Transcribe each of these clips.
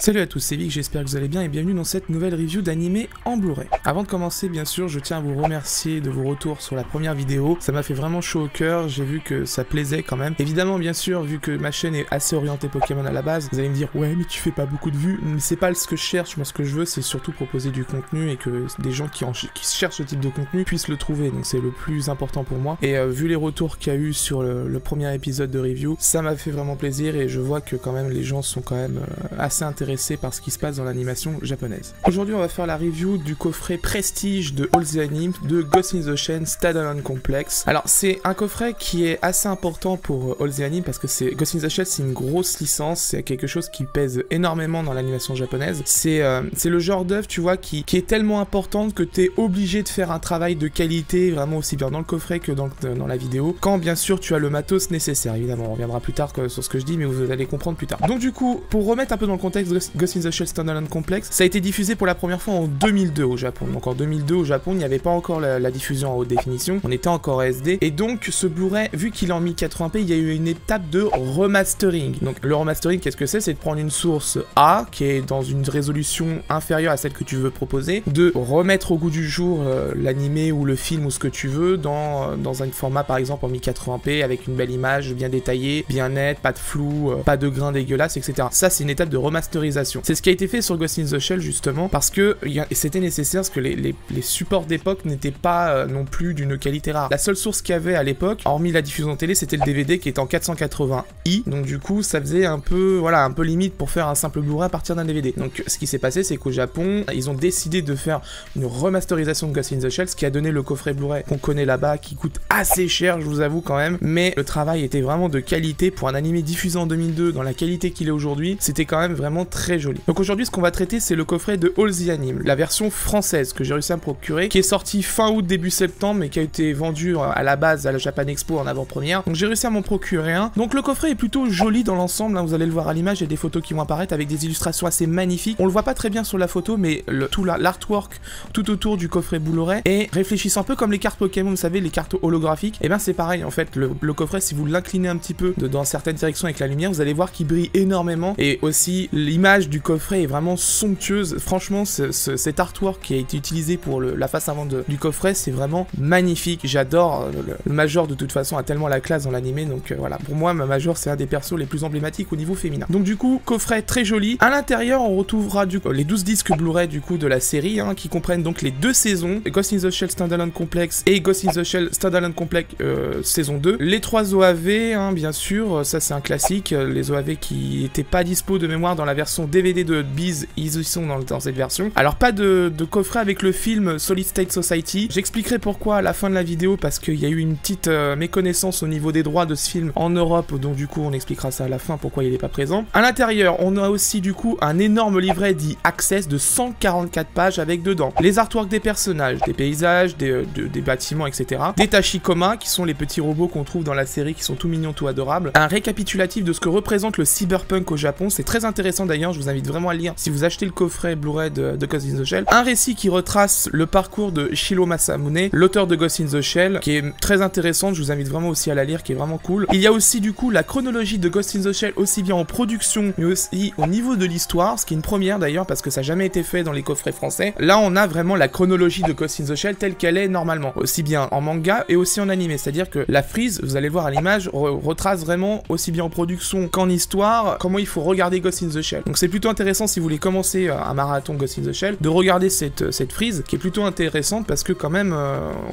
Salut à tous, c'est Vic, j'espère que vous allez bien et bienvenue dans cette nouvelle review d'animé en Blu-ray. Avant de commencer, bien sûr, je tiens à vous remercier de vos retours sur la première vidéo. Ça m'a fait vraiment chaud au cœur, j'ai vu que ça plaisait quand même. Évidemment, bien sûr, vu que ma chaîne est assez orientée Pokémon à la base, vous allez me dire « Ouais, mais tu fais pas beaucoup de vues ». Mais c'est pas ce que je cherche, moi ce que je veux, c'est surtout proposer du contenu et que des gens qui cherchent ce type de contenu puissent le trouver. Donc c'est le plus important pour moi. Et vu les retours qu'il y a eu sur le premier épisode de review, ça m'a fait vraiment plaisir et je vois que quand même les gens sont quand même assez intéressés par ce qui se passe dans l'animation japonaise. Aujourd'hui, on va faire la review du coffret Prestige de All the Anime de Ghost in the Shell Standalone Complex. Alors, c'est un coffret qui est assez important pour All the Anime parce que Ghost in the Shell, c'est une grosse licence, c'est quelque chose qui pèse énormément dans l'animation japonaise. C'est le genre d'œuvre, tu vois, qui est tellement importante que tu es obligé de faire un travail de qualité, vraiment aussi bien dans le coffret que dans la vidéo, quand bien sûr tu as le matos nécessaire. Évidemment, on reviendra plus tard sur ce que je dis, mais vous allez comprendre plus tard. Donc du coup, pour remettre un peu dans le contexte, Ghost in the Shell Standalone Complex, ça a été diffusé pour la première fois en 2002 au Japon. Donc en 2002 au Japon, il n'y avait pas encore la diffusion en haute définition, on était encore SD. Et donc ce Blu-ray, vu qu'il est en 1080p, il y a eu une étape de remastering. Donc le remastering, qu'est-ce que c'est? C'est de prendre une source A, qui est dans une résolution inférieure à celle que tu veux proposer, de remettre au goût du jour l'animé ou le film ou ce que tu veux dans un format par exemple en 1080p avec une belle image bien détaillée, bien nette, pas de flou, pas de grains dégueulasses, etc. Ça c'est une étape de remasterisation. C'est ce qui a été fait sur Ghost in the Shell justement parce que c'était nécessaire parce que les supports d'époque n'étaient pas non plus d'une qualité rare. La seule source qu'il y avait à l'époque, hormis la diffusion télé, c'était le DVD qui était en 480i. Donc du coup, ça faisait un peu limite pour faire un simple Blu-ray à partir d'un DVD. Donc ce qui s'est passé, c'est qu'au Japon, ils ont décidé de faire une remasterisation de Ghost in the Shell, ce qui a donné le coffret Blu-ray qu'on connaît là-bas, qui coûte assez cher, je vous avoue quand même. Mais le travail était vraiment de qualité pour un animé diffusé en 2002 dans la qualité qu'il est aujourd'hui. C'était quand même vraiment très joli. Donc aujourd'hui, ce qu'on va traiter, c'est le coffret de All the Anime, la version française que j'ai réussi à me procurer, qui est sortie fin août, début septembre, mais qui a été vendue à la base à la Japan Expo en avant-première. Donc j'ai réussi à m'en procurer un. Donc le coffret est plutôt joli dans l'ensemble, hein, vous allez le voir à l'image, il y a des photos qui vont apparaître avec des illustrations assez magnifiques. On le voit pas très bien sur la photo, mais tout l'artwork tout autour du coffret Blu-ray est réfléchissant, un peu comme les cartes Pokémon, vous savez, les cartes holographiques. Et ben c'est pareil en fait, le coffret, si vous l'inclinez un petit peu dans certaines directions avec la lumière, vous allez voir qu'il brille énormément. Et aussi l'image du coffret est vraiment somptueuse. Franchement, cet artwork qui a été utilisé pour la face avant du coffret, c'est vraiment magnifique. J'adore. Le Major de toute façon a tellement la classe dans l'animé, donc voilà. Pour moi, ma Major, c'est un des persos les plus emblématiques au niveau féminin. Donc du coup, coffret très joli. À l'intérieur, on retrouvera les 12 disques Blu-ray du coup de la série, hein, qui comprennent donc les deux saisons, Ghost in the Shell Standalone Complex et Ghost in the Shell Standalone Complex saison 2. Les 3 OAV, hein, bien sûr, ça c'est un classique. Les OAV qui n'étaient pas dispo de mémoire dans la version DVD de Biz, ils y sont dans cette version. Alors pas de coffret avec le film Solid State Society. J'expliquerai pourquoi à la fin de la vidéo, parce qu'il y a eu une petite méconnaissance au niveau des droits de ce film en Europe, donc du coup on expliquera ça à la fin pourquoi il n'est pas présent. À l'intérieur, on a aussi du coup un énorme livret dit Access de 144 pages avec dedans les artworks des personnages, des paysages, des bâtiments, etc. Des Tachikoma qui sont les petits robots qu'on trouve dans la série qui sont tout mignons, tout adorables. Un récapitulatif de ce que représente le cyberpunk au Japon, c'est très intéressant d'ailleurs, je vous invite vraiment à le lire si vous achetez le coffret Blu-ray de Ghost in the Shell. Un récit qui retrace le parcours de Shiro Masamune, l'auteur de Ghost in the Shell, qui est très intéressante, je vous invite vraiment aussi à la lire, qui est vraiment cool. Il y a aussi du coup la chronologie de Ghost in the Shell, aussi bien en production, mais aussi au niveau de l'histoire, ce qui est une première d'ailleurs, parce que ça n'a jamais été fait dans les coffrets français. Là, on a vraiment la chronologie de Ghost in the Shell telle qu'elle est normalement, aussi bien en manga et aussi en animé, c'est-à-dire que la frise, vous allez voir à l'image, retrace vraiment aussi bien en production qu'en histoire, comment il faut regarder Ghost in the Shell. Donc c'est plutôt intéressant si vous voulez commencer un marathon Ghost in the Shell, de regarder cette frise, qui est plutôt intéressante, parce que quand même,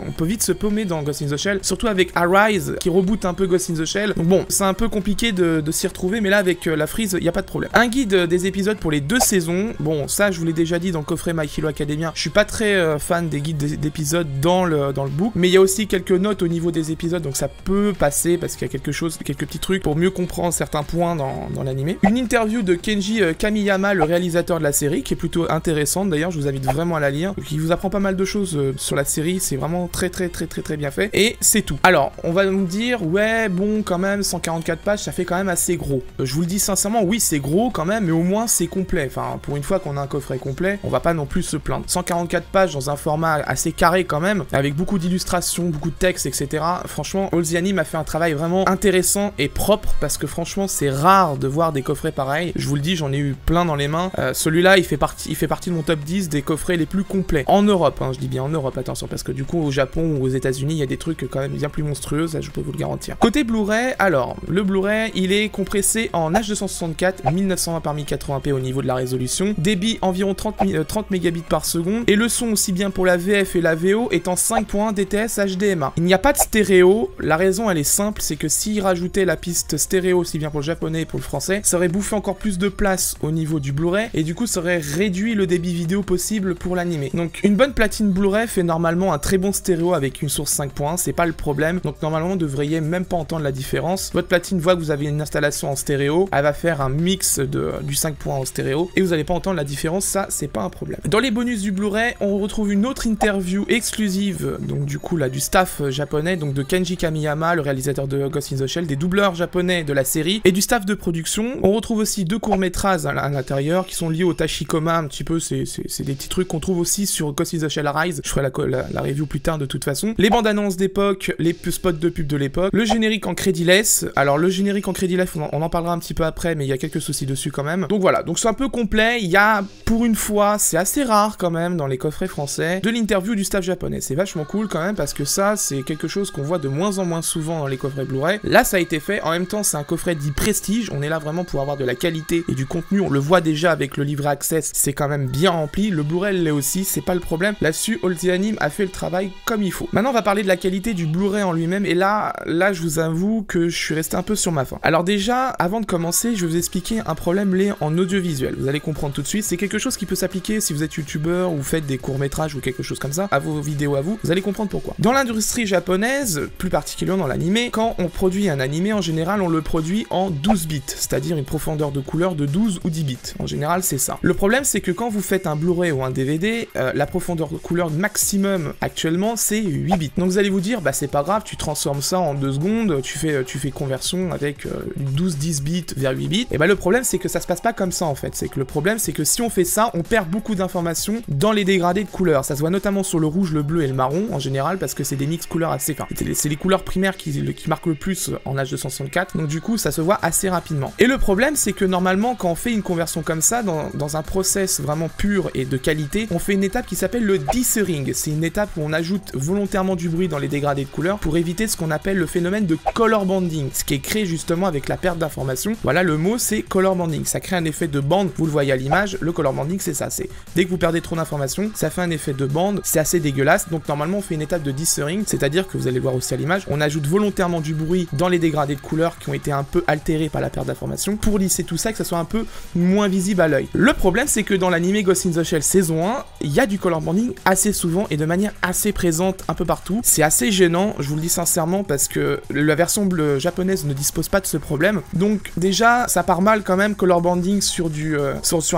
on peut vite se paumer dans Ghost in the Shell, surtout avec Arise, qui reboot un peu Ghost in the Shell. Donc bon, c'est un peu compliqué de s'y retrouver, mais là, avec la frise, il n'y a pas de problème. Un guide des épisodes pour les 2 saisons, bon, ça, je vous l'ai déjà dit dans le coffret My Hero Academia, je suis pas très fan des guides d'épisodes dans le book, mais il y a aussi quelques notes au niveau des épisodes, donc ça peut passer, parce qu'il y a quelques petits trucs pour mieux comprendre certains points dans l'animé. Une interview de Kenji Kamiyama, le réalisateur de la série, qui est plutôt intéressante, d'ailleurs, je vous invite vraiment à la lire, qui vous apprend pas mal de choses sur la série, c'est vraiment très bien fait, et c'est tout. Alors, on va nous dire, ouais, bon, quand même, 144 pages, ça fait quand même assez gros. Je vous le dis sincèrement, oui, c'est gros quand même, mais au moins, c'est complet. Enfin, pour une fois qu'on a un coffret complet, on va pas non plus se plaindre. 144 pages dans un format assez carré quand même, avec beaucoup d'illustrations, beaucoup de textes, etc. Franchement, All the Anime a fait un travail vraiment intéressant et propre, parce que franchement, c'est rare de voir des coffrets pareils. Je vous le dis, j'en ai ai eu plein dans les mains. Celui-là, il fait partie de mon top 10 des coffrets les plus complets. En Europe, hein, je dis bien en Europe, attention, parce que du coup, au Japon ou aux États-Unis, il y a des trucs quand même bien plus monstrueux, ça je peux vous le garantir. Côté Blu-ray, alors, le Blu-ray, il est compressé en H264, 1920 par 1080p au niveau de la résolution, débit environ 30 mégabits par seconde, et le son aussi bien pour la VF et la VO est en 5.1 DTS HDMA. Il n'y a pas de stéréo, la raison elle est simple, c'est que s'ils rajoutaient la piste stéréo aussi bien pour le japonais et pour le français, ça aurait bouffé encore plus de place au niveau du Blu-ray, et du coup ça aurait réduit le débit vidéo possible pour l'animé. Donc une bonne platine Blu-ray fait normalement un très bon stéréo avec une source 5.1, c'est pas le problème, donc normalement vous devriez même pas entendre la différence. Votre platine voit que vous avez une installation en stéréo, elle va faire un mix du 5.1 en stéréo, et vous allez pas entendre la différence, ça c'est pas un problème. Dans les bonus du Blu-ray, on retrouve une autre interview exclusive, donc du coup là du staff japonais, donc de Kenji Kamiyama, le réalisateur de Ghost in the Shell, des doubleurs japonais de la série, et du staff de production. On retrouve aussi 2 courts-métrages à l'intérieur qui sont liés au Tachikoma un petit peu, c'est des petits trucs qu'on trouve aussi sur Ghost in the Shell Arise, je ferai la review plus tard de toute façon. Les bandes annonces d'époque, les spots de pub de l'époque, le générique en crédiless, alors le générique en crédiless on en parlera un petit peu après, mais il y a quelques soucis dessus quand même. Donc voilà, donc c'est un peu complet, il y a pour une fois, c'est assez rare quand même dans les coffrets français, de l'interview du staff japonais, c'est vachement cool quand même parce que ça c'est quelque chose qu'on voit de moins en moins souvent dans les coffrets Blu-ray. Là ça a été fait, en même temps c'est un coffret dit prestige, on est là vraiment pour avoir de la qualité et du contenu, on le voit déjà avec le livret Access, c'est quand même bien rempli, le Blu-ray l'est aussi, c'est pas le problème, là-dessus All The Anime a fait le travail comme il faut. Maintenant on va parler de la qualité du Blu-ray en lui-même, et là je vous avoue que je suis resté un peu sur ma faim. Alors déjà, avant de commencer, je vais vous expliquer un problème lié en audiovisuel, vous allez comprendre tout de suite, c'est quelque chose qui peut s'appliquer si vous êtes youtubeur ou faites des courts-métrages ou quelque chose comme ça, à vos vidéos à vous allez comprendre pourquoi. Dans l'industrie japonaise, plus particulièrement dans l'animé, quand on produit un animé, en général on le produit en 12 bits, c'est-à-dire une profondeur de couleur de 12 ou 10 bits, en général c'est ça. Le problème c'est que quand vous faites un Blu-ray ou un DVD, la profondeur de couleur maximum actuellement c'est 8 bits. Donc vous allez vous dire, bah c'est pas grave, tu transformes ça en 2 secondes, tu fais conversion avec 12-10 bits vers 8 bits, et bah le problème c'est que ça se passe pas comme ça en fait, c'est que le problème c'est que si on fait ça, on perd beaucoup d'informations dans les dégradés de couleurs, ça se voit notamment sur le rouge, le bleu et le marron en général, parce que c'est des mix couleurs assez, enfin c'est les couleurs primaires qui marquent le plus en H264, donc du coup ça se voit assez rapidement. Et le problème c'est que normalement quand on fait une conversion comme ça, dans un process vraiment pur et de qualité, on fait une étape qui s'appelle le dithering, c'est une étape où on ajoute volontairement du bruit dans les dégradés de couleurs pour éviter ce qu'on appelle le phénomène de color banding, ce qui est créé justement avec la perte d'informations. Voilà, le mot c'est color banding, ça crée un effet de bande, vous le voyez à l'image, le color banding c'est ça, c'est dès que vous perdez trop d'informations, ça fait un effet de bande, c'est assez dégueulasse, donc normalement on fait une étape de dithering, c'est-à-dire que vous allez le voir aussi à l'image, on ajoute volontairement du bruit dans les dégradés de couleurs qui ont été un peu altérés par la perte d'informations, pour lisser tout ça, que ça soit un peu moins visible à l'œil. Le problème c'est que dans l'anime Ghost in the Shell saison 1, il y a du color banding assez souvent et de manière assez présente un peu partout, c'est assez gênant, je vous le dis sincèrement, parce que la version japonaise ne dispose pas de ce problème, donc déjà ça part mal quand même color banding sur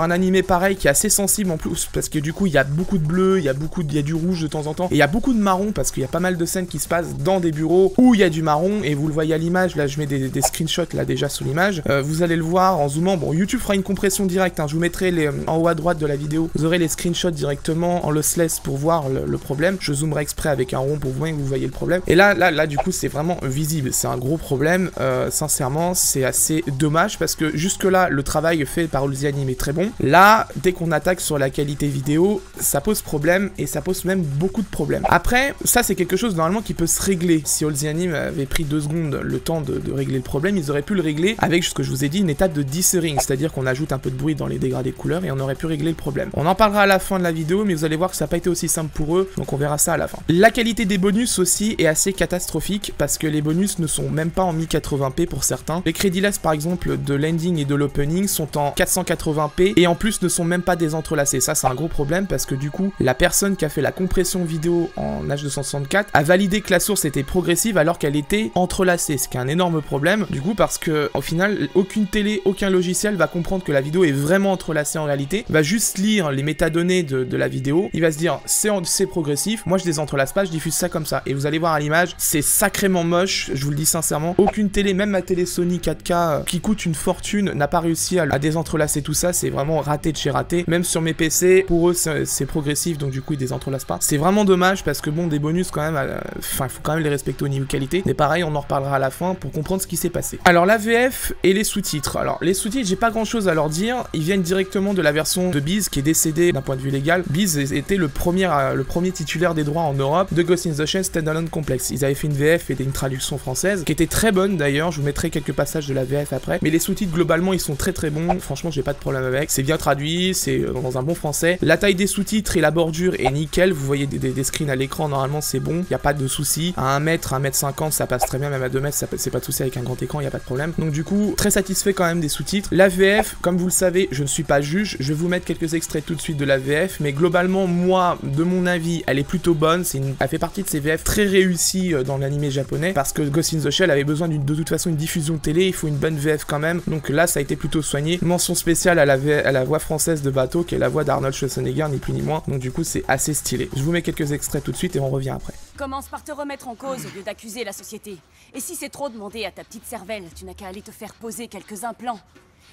un animé pareil qui est assez sensible en plus, parce que du coup il y a beaucoup de bleu, il y a du rouge de temps en temps, et il y a beaucoup de marron parce qu'il y a pas mal de scènes qui se passent dans des bureaux où il y a du marron, et vous le voyez à l'image, là je mets des screenshots là déjà sous l'image, vous allez le voir en zoomant, bon YouTube fera une compression directe, hein, je vous mettrai en haut à droite de la vidéo, vous aurez les screenshots directement en lossless pour voir le problème, je zoomerai exprès avec un rond pour vous voyez le problème, et là du coup c'est vraiment visible, c'est un gros problème, sincèrement c'est assez dommage parce que jusque là le travail fait par All The Anime est très bon, là dès qu'on attaque sur la qualité vidéo ça pose problème, et ça pose même beaucoup de problèmes. Après ça c'est quelque chose normalement qui peut se régler, si All The Anime avait pris 2 secondes le temps de régler le problème, ils auraient pu le régler avec ce que je vous ai dit, une étape de dithering, c'est-à-dire qu'on ajoute un peu de bruit dans les dégradés de couleurs et on aurait pu régler le problème. On en parlera à la fin de la vidéo, mais vous allez voir que ça n'a pas été aussi simple pour eux, donc on verra ça à la fin. La qualité des bonus aussi est assez catastrophique parce que les bonus ne sont même pas en 1080p pour certains. Les crédiless par exemple de l'ending et de l'opening sont en 480p et en plus ne sont même pas désentrelacés. Ça c'est un gros problème parce que du coup la personne qui a fait la compression vidéo en H264 a validé que la source était progressive alors qu'elle était entrelacée, ce qui est un énorme problème du coup, parce que au final aucune télé, aucun logiciel va comprendre que la vidéo est vraiment entrelacée en réalité, va juste lire les métadonnées de la vidéo, il va se dire c'est progressif, moi je désentrelace pas, je diffuse ça comme ça, et vous allez voir à l'image, c'est sacrément moche, je vous le dis sincèrement, aucune télé, même ma télé Sony 4K qui coûte une fortune, n'a pas réussi à désentrelacer tout ça, c'est vraiment raté de chez raté, même sur mes PC, pour eux c'est progressif, donc du coup ils désentrelacent pas, c'est vraiment dommage parce que bon, des bonus quand même, enfin il faut quand même les respecter au niveau qualité, mais pareil on en reparlera à la fin pour comprendre ce qui s'est passé. Alors la VF et les sous-titres, alors les sous-titres j'ai pas grand chose à leur dire, ils viennent directement de la version de Biz qui est décédée d'un point de vue légal. Biz était le premier titulaire des droits en Europe de Ghost in the Shell Standalone Complex. Ils avaient fait une VF et une traduction française qui était très bonne d'ailleurs, je vous mettrai quelques passages de la VF après, mais les sous-titres globalement ils sont très très bons, franchement j'ai pas de problème avec, c'est bien traduit, c'est dans un bon français, la taille des sous-titres et la bordure est nickel, vous voyez des screens à l'écran, normalement c'est bon, y a pas de souci, à 1 mètre, 1 mètre 50 ça passe très bien, même à 2 mètres c'est pas de souci avec un grand écran, y a pas de problème, donc du coup très satisfait quand même des sous-titres. La VF, comme vous le savez, je ne suis pas juge, je vais vous mettre quelques extraits tout de suite de la VF, mais globalement moi, de mon avis, elle est plutôt bonne, elle fait partie de ces VF très réussies dans l'animé japonais, parce que Ghost in the Shell avait besoin de toute façon une diffusion télé, il faut une bonne VF quand même, donc là ça a été plutôt soigné. Mention spéciale à la voix française de Bateau, qui est la voix d'Arnold Schwarzenegger, ni plus ni moins, donc du coup c'est assez stylé. Je vous mets quelques extraits tout de suite et on revient après. Commence par te remettre en cause au lieu d'accuser la société. Et si c'est trop demandé à ta petite cervelle, tu n'as qu'à aller te faire poser quelques implants.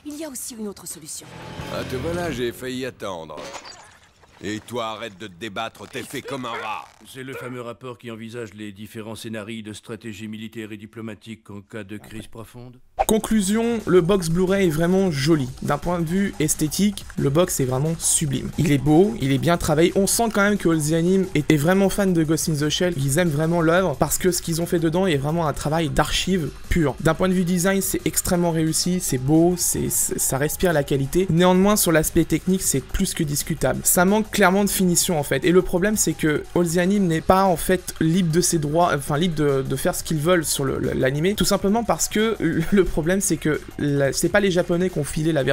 Il y a aussi une autre solution. Ah te voilà, j'ai failli attendre. Et toi, arrête de te débattre, t'es fait comme un rat. C'est le fameux rapport qui envisage les différents scénarios de stratégie militaire et diplomatique en cas de crise profonde. Conclusion, le box Blu-ray est vraiment joli. D'un point de vue esthétique, le box est vraiment sublime. Il est beau, il est bien travaillé. On sent quand même que All the Anime est vraiment fan de Ghost in the Shell, qu'ils aiment vraiment l'œuvre, parce que ce qu'ils ont fait dedans est vraiment un travail d'archive pur. D'un point de vue design, c'est extrêmement réussi, c'est beau, ça respire la qualité. Néanmoins, sur l'aspect technique, c'est plus que discutable. Ça manque clairement de finition en fait. Et le problème, c'est que All the Anime n'est pas en fait libre de ses droits, enfin libre de faire ce qu'ils veulent sur l'animé, tout simplement parce que le problème c'est que c'est pas les japonais qui ont filé la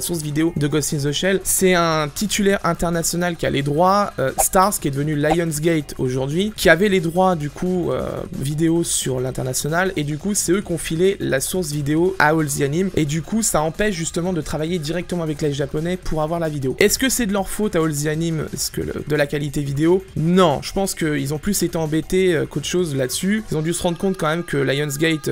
source vidéo de Ghost in the Shell, c'est un titulaire international qui a les droits, Stars qui est devenu Lionsgate aujourd'hui, qui avait les droits du coup vidéo sur l'international, et du coup c'est eux qui ont filé la source vidéo à All the Anime, et du coup ça empêche justement de travailler directement avec les japonais pour avoir la vidéo. Est-ce que c'est de leur faute à All the Anime de la qualité vidéo? Non, je pense qu'ils ont plus été embêtés qu'autre chose là-dessus. Ils ont dû se rendre compte quand même que Lionsgate,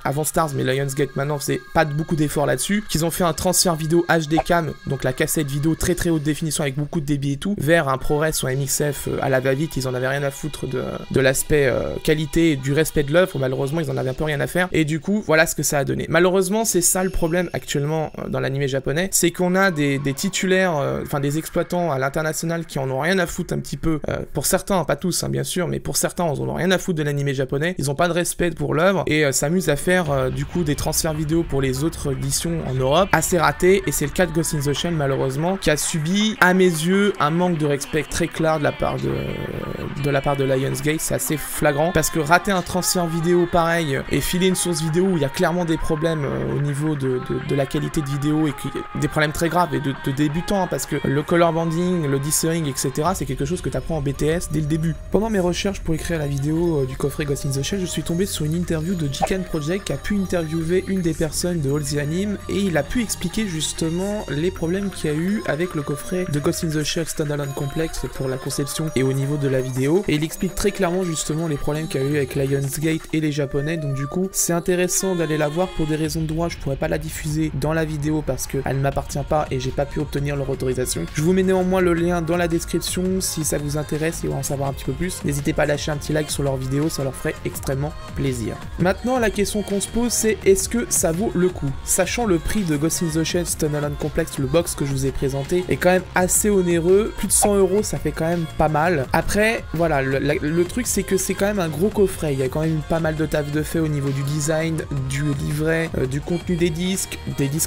avant Stars, mais Lionsgate maintenant c'est pas beaucoup d'efforts là-dessus, qu'ils ont fait un transfert vidéo HD cam, donc la cassette vidéo très très haute définition avec beaucoup de débit et tout, vers un ProRes ou un MXF à la va-vite. Ils en avaient rien à foutre de l'aspect qualité et du respect de l'œuvre, malheureusement ils en avaient un peu rien à faire, et du coup voilà ce que ça a donné. Malheureusement c'est ça le problème actuellement dans l'animé japonais, c'est qu'on a des titulaires, enfin des exploitants à l'international qui en ont rien à foutre un petit peu, pour certains, pas tous bien sûr, mais pour certains ils en ont rien à foutre de l'animé japonais, ils ont pas de respect pour l'œuvre et s'amusent à faire du coup des transferts vidéo pour les autres éditions en Europe, assez raté, et c'est le cas de Ghost in the Shell malheureusement, qui a subi à mes yeux un manque de respect très clair de la part de Lionsgate. C'est assez flagrant, parce que rater un transfert vidéo pareil et filer une source vidéo où il y a clairement des problèmes au niveau de la qualité de vidéo, et des problèmes très graves et de débutants, hein, parce que le color banding, le dithering, etc. c'est quelque chose que tu apprends en BTS dès le début. Pendant mes recherches pour écrire la vidéo du coffret Ghost in the Shell, je suis tombé sur une interview de Jikan Project qui a pu interviewer une des personnes de All the Anime, et il a pu expliquer justement les problèmes qu'il y a eu avec le coffret de Ghost in the Shell Standalone Complex pour la conception et au niveau de la vidéo, et il explique très clairement justement les problèmes qu'il y a eu avec Lionsgate et les japonais. Donc du coup c'est intéressant d'aller la voir. Pour des raisons de droit je pourrais pas la diffuser dans la vidéo parce qu'elle ne m'appartient pas et j'ai pas pu obtenir leur autorisation. Je vous mets néanmoins le lien dans la description si ça vous intéresse et on va en savoir un petit peu plus. N'hésitez pas à lâcher un petit like sur leur vidéo, ça leur ferait extrêmement plaisir. Maintenant la question qu'on se pose, c'est est-ce que ça vaut le coup? Sachant le prix de Ghost in the Shell Standalone Complex, le box que je vous ai présenté, est quand même assez onéreux. Plus de 100 €, ça fait quand même pas mal. Après, voilà, le truc c'est que c'est quand même un gros coffret. Il y a quand même pas mal de taf de fait au niveau du design, du livret, du contenu des disques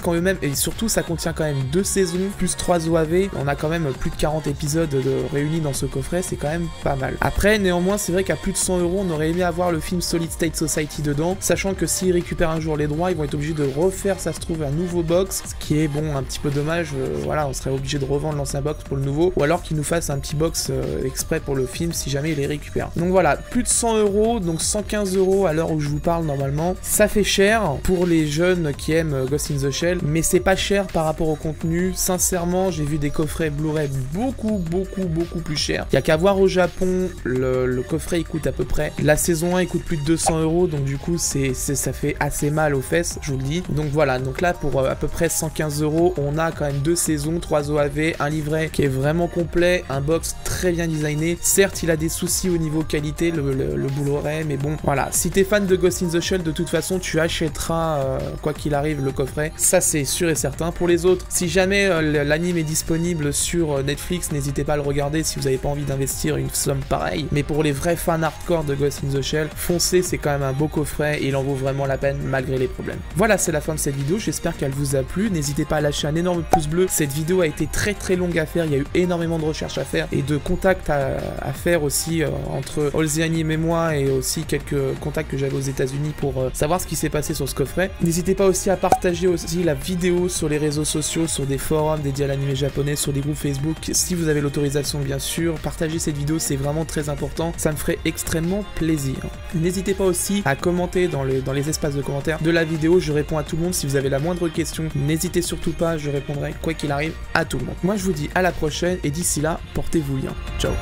en eux-mêmes, et surtout ça contient quand même 2 saisons, plus 3 OAV. On a quand même plus de 40 épisodes réunis dans ce coffret, c'est quand même pas mal. Après, néanmoins, c'est vrai qu'à plus de 100 €, on aurait aimé avoir le film Solid State Society dedans, sachant que s'ils récupèrent un jour les droits, ils vont être obligés de refaire, ça se trouve, un nouveau box, ce qui est bon, un petit peu dommage. Voilà, on serait obligé de revendre l'ancien box pour le nouveau, ou alors qu'ils nous fassent un petit box exprès pour le film si jamais ils les récupèrent. Donc voilà, plus de 100 €, donc 115 € à l'heure où je vous parle normalement. Ça fait cher pour les jeunes qui aiment Ghost in the Shell, mais c'est pas cher par rapport au contenu. Sincèrement, j'ai vu des coffrets Blu-ray beaucoup plus chers. Il y a qu'à voir au Japon, le coffret il coûte à peu près, la saison 1 il coûte plus de 200 €, donc du coup ça fait assez mal balle aux fesses, je vous le dis. Donc voilà, donc là pour à peu près 115 €, on a quand même 2 saisons, 3 OAV, un livret qui est vraiment complet, un box très bien designé. Certes, il a des soucis au niveau qualité, le Blu-ray, mais bon, voilà. Si t'es fan de Ghost in the Shell, de toute façon, tu achèteras, quoi qu'il arrive, le coffret. Ça, c'est sûr et certain. Pour les autres, si jamais l'anime est disponible sur Netflix, n'hésitez pas à le regarder si vous n'avez pas envie d'investir une somme pareille. Mais pour les vrais fans hardcore de Ghost in the Shell, foncez, c'est quand même un beau coffret et il en vaut vraiment la peine malgré les problèmes. Voilà, c'est la fin de cette vidéo. J'espère qu'elle vous a plu. N'hésitez pas à lâcher un énorme pouce bleu. Cette vidéo a été très longue à faire. Il y a eu énormément de recherches à faire et de contacts à faire aussi entre All the Anime et moi, et aussi quelques contacts que j'avais aux États-Unis pour savoir ce qui s'est passé sur ce coffret. N'hésitez pas aussi à partager aussi la vidéo sur les réseaux sociaux, sur des forums dédiés à l'anime japonais, sur des groupes Facebook, si vous avez l'autorisation bien sûr. Partagez cette vidéo, c'est vraiment très important, ça me ferait extrêmement plaisir. N'hésitez pas aussi à commenter dans les espaces de commentaires de la vidéo, je réponds à tout le monde. Si vous avez la moindre question, n'hésitez surtout pas, je répondrai quoi qu'il arrive à tout le monde. Moi je vous dis à la prochaine et d'ici là, portez-vous bien. Ciao.